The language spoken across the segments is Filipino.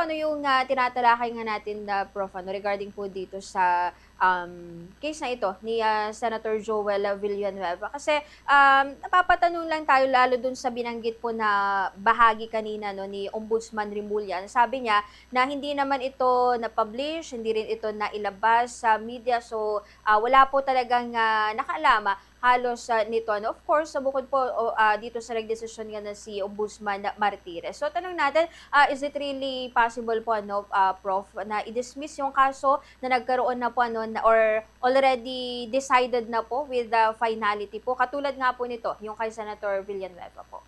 ano yung, tinatalakay nga natin na Prof, ano, regarding po dito sa, case na ito ni, Senator Joel Villanueva. Kasi, napapatanong lang tayo lalo dun sa binanggit po na bahagi kanina 'no, ni Ombudsman Rimulyan. Sabi niya na hindi naman ito na-publish, hindi rin ito nailabas sa media. So, wala po talagang, nakaalama halos, nito ano. Of course, sa bukod po dito sa nagdesisyon nga na si Ombudsman Martirez. So tanong natin, is it really possible po ano, Prof, na i-dismiss yung kaso na nagkaroon na po ano na or already decided na po with the finality po, katulad nga po nito, yung kay Senator Villanueva po?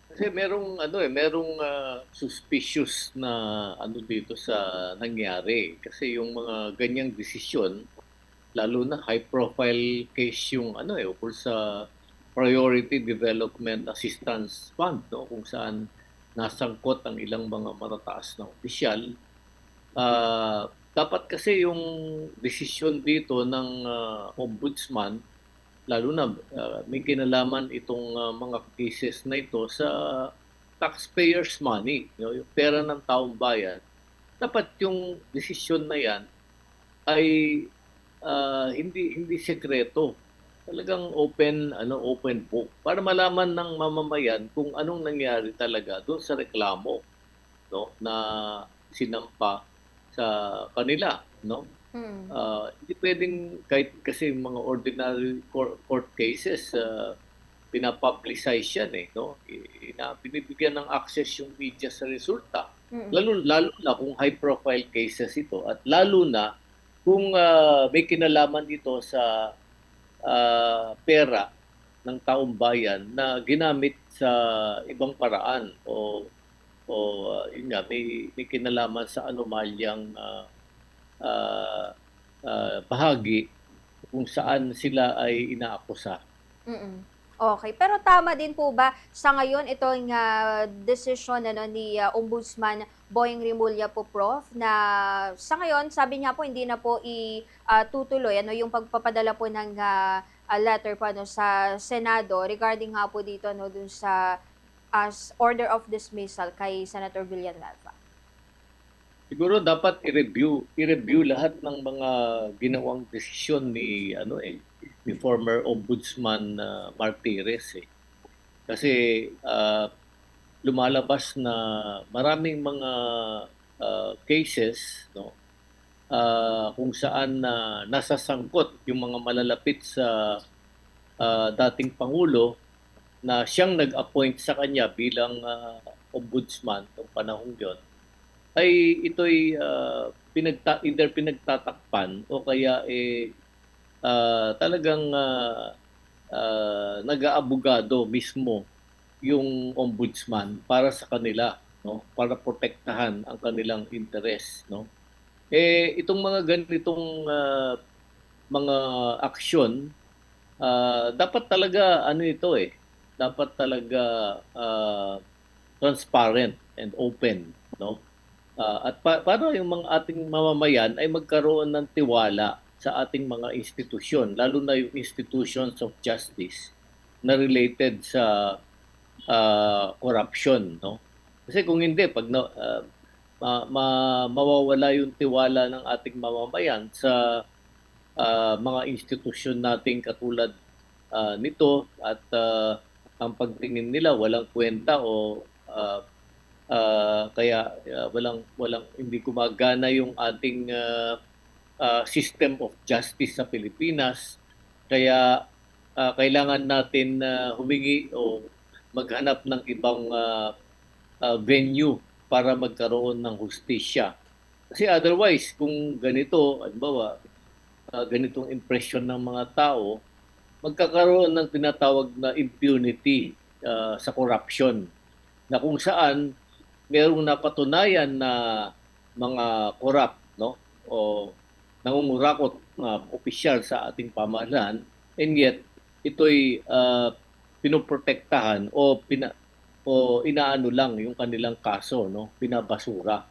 Kasi merong suspicious na ano dito sa nangyari. Kasi yung mga ganyang desisyon, lalo na high profile case yung ukol sa Priority Development Assistance Fund, no, kung saan nasangkot ang ilang mga matataas na opisyal. Dapat kasi yung desisyon dito ng ombudsman, lalo na may kinalaman itong mga cases na ito sa taxpayers' money, yung pera ng taong bayan. Dapat yung desisyon na yan ay hindi sekreto. Talagang open book para malaman ng mamamayan kung anong nangyari talaga doon sa reklamo, no, na sinampa sa kanila, no. Mm. Hindi pwedeng kahit kasi mga ordinary court cases, pinapublicize yan no. Binibigyan ng access yung media sa resulta. Mm. Lalo na kung high profile cases ito at lalo na kung may kinalaman ito sa pera ng taong bayan na ginamit sa ibang paraan yun nga, may kinalaman sa anomalyang uh, bahagi kung saan sila ay inaakusa. Mm. Okey. Pero tama din po ba sa ngayon itong, desisyon ano ni, Ombudsman Boying Rimulya po, Prof, na sa ngayon sabi niya po hindi na po tutuloy ano yung pagpapadala po ng, letter po ano sa Senado regarding nga po dito 'no dun sa, as order of dismissal kay Senator Villanueva? Siguro dapat i-review lahat ng mga ginawang desisyon ni former Ombudsman Martirez eh. Kasi lumalabas na maraming mga cases, no, kung saan nasasangkot yung mga malalapit sa dating pangulo na siyang nag-appoint sa kanya bilang ombudsman noong panahon yon, ay ito'y either pinagtatakpan o kaya talagang nag-aabogado mismo yung ombudsman para sa kanila, no, para protektahan ang kanilang interes, no. Itong mga ganitong mga aksyon, dapat talaga dapat talaga transparent and open, no. At para yung mga ating mamamayan ay magkaroon ng tiwala sa ating mga institusyon, lalo na yung institutions of justice na related sa corruption, no. Kasi kung hindi, pag mawawala yung tiwala ng ating mamamayan sa mga institusyon nating katulad nito at ang pagtingin nila walang kwenta o kaya walang hindi gumagana yung ating system of justice sa Pilipinas. Kaya kailangan natin humingi o maghanap ng ibang venue para magkaroon ng hustisya. Kasi otherwise, kung ganito, halimbawa, ganitong impression ng mga tao, magkakaroon ng tinatawag na impunity sa corruption, na kung saan merong napatunayan na mga corrupt, no, o nangungurakot na opisyal sa ating pamahalaan, and yet ito'y pinoprotektahan o inaano lang yung kanilang kaso, no, pinabasura.